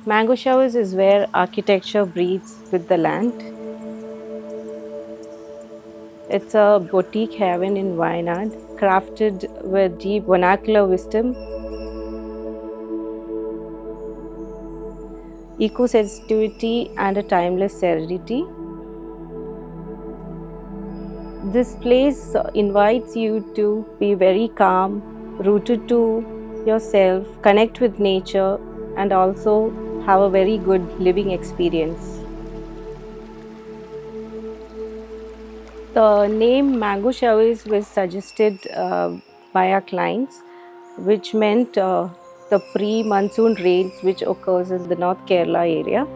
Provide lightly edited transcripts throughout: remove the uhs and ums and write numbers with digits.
Mango Showers is where architecture breathes with the land. It's a boutique haven in Wayanad, crafted with deep vernacular wisdom, eco-sensitivity, and a timeless serenity. This place invites you to be very calm, rooted to yourself, connect with nature, and also have a very good living experience. The name Mango Showers was suggested by our clients, which meant the pre-monsoon rains which occurs in the North Kerala area.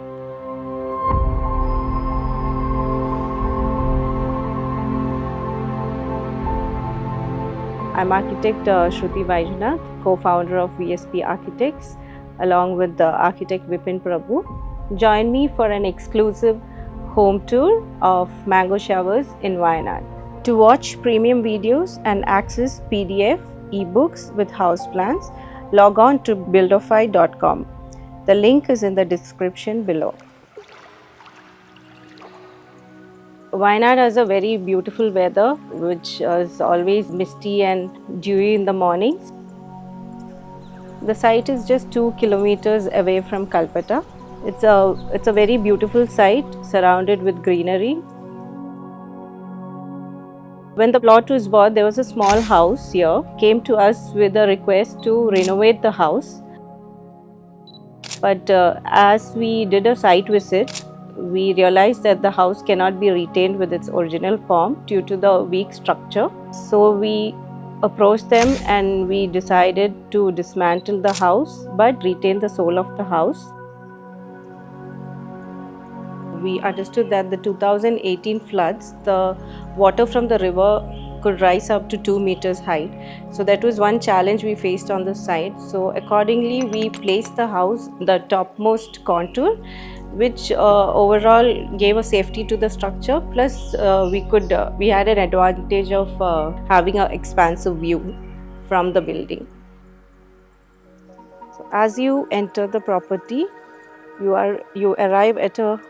I'm architect Shruti Wayanad, co-founder of VSP Architects, along with the architect Vipin Prabhu. Join me for an exclusive home tour of Mango Showers in Wayanad. To watch premium videos and access PDF, ebooks with house plans, log on to buildofy.com. The link is in the description below. Wayanad has a very beautiful weather, which is always misty and dewy in the mornings. The site is just 2 kilometers away from Kalpetta. It's a very beautiful site surrounded with greenery. When the plot was bought, there was a small house here. Came to us with a request to renovate the house. But as we did a site visit, we realized that the house cannot be retained with its original form due to the weak structure. So we approached them and we decided to dismantle the house but retain the soul of the house. We understood that the 2018 floods, the water from the river could rise up to 2 meters height. So that was one challenge we faced on the site. So accordingly, we placed the house the topmost contour, which overall gave a safety to the structure. Plus, we had an advantage of having an expansive view from the building. So as you enter the property, you arrive at a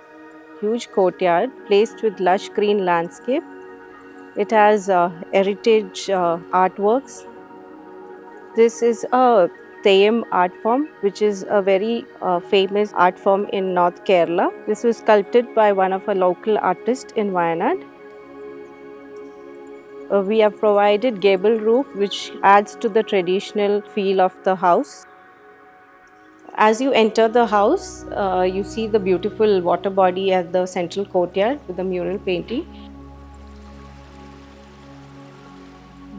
huge courtyard placed with lush green landscape. It has heritage artworks. This is a Theyyam art form, which is a very famous art form in North Kerala. This was sculpted by one of our local artists in Wayanad. We have provided gable roof, which adds to the traditional feel of the house. As you enter the house, you see the beautiful water body at the central courtyard with the mural painting.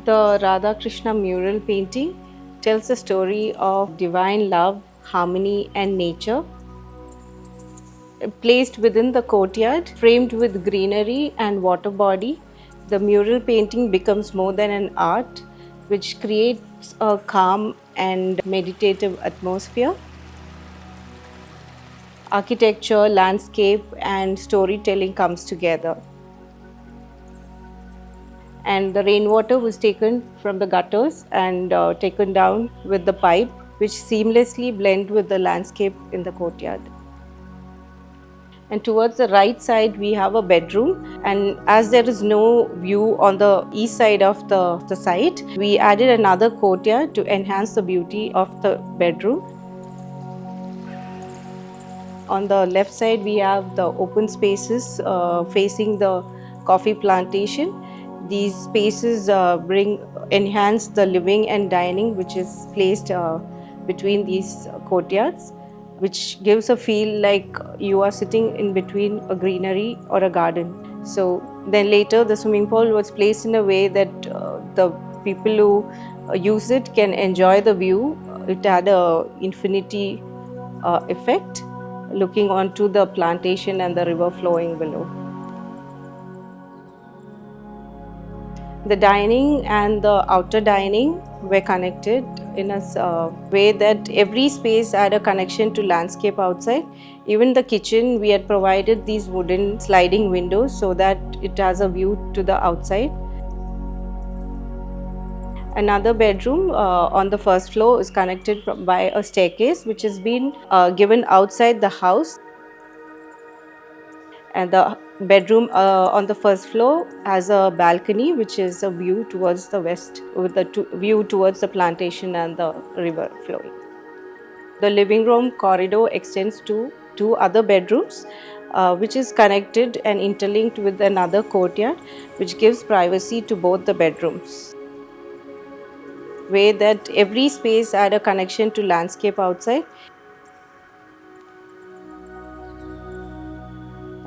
The Radha Krishna mural painting tells the story of divine love, harmony, and nature. Placed within the courtyard, framed with greenery and water body, the mural painting becomes more than an art, which creates a calm and meditative atmosphere. Architecture, landscape, and storytelling comes together. And the rainwater was taken from the gutters and taken down with the pipe, which seamlessly blend with the landscape in the courtyard. And towards the right side, we have a bedroom. And as there is no view on the east side of the site, we added another courtyard to enhance the beauty of the bedroom. On the left side, we have the open spaces facing the coffee plantation. These spaces enhance the living and dining, which is placed between these courtyards, which gives a feel like you are sitting in between a greenery or a garden. So then later, the swimming pool was placed in a way that the people who use it can enjoy the view. It had a infinity effect, looking onto the plantation and the river flowing below. The dining and the outer dining were connected in a way that every space had a connection to landscape outside. Even the kitchen, we had provided these wooden sliding windows so that it has a view to the outside. Another bedroom on the first floor is connected by a staircase which has been given outside the house, and the bedroom on the first floor has a balcony which is a view towards the west with the view towards the plantation and the river flowing. The living room corridor extends to two other bedrooms, which is connected and interlinked with another courtyard, which gives privacy to both the bedrooms. Way that every space had a connection to landscape outside.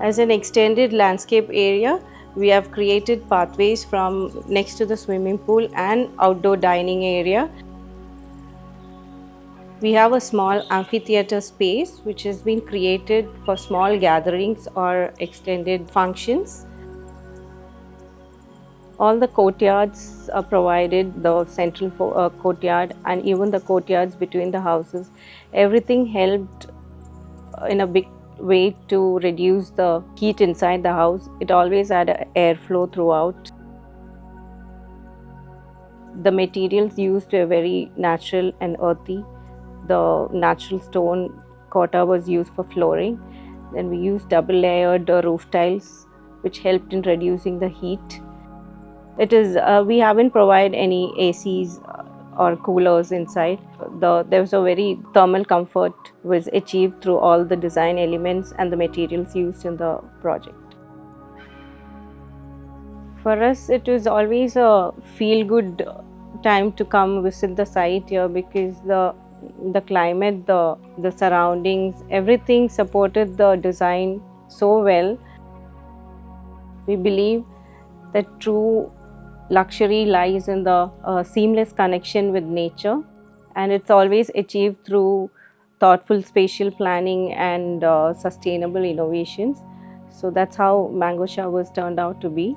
As an extended landscape area, we have created pathways from next to the swimming pool and outdoor dining area. We have a small amphitheater space which has been created for small gatherings or extended functions. All the courtyards are provided, the central courtyard and even the courtyards between the houses. Everything helped in a big way to reduce the heat inside the house. It always had airflow throughout. The materials used were very natural and earthy. The natural stone cotta was used for flooring. Then we used double layered roof tiles which helped in reducing the heat. It is we haven't provided any ACs or coolers inside. There was a very thermal comfort was achieved through all the design elements and the materials used in the project. For us, it was always a feel-good time to come visit the site here because the climate, the surroundings, everything supported the design so well. We believe that true luxury lies in the seamless connection with nature, and it's always achieved through thoughtful spatial planning and sustainable innovations. So that's how Mango Showers turned out to be.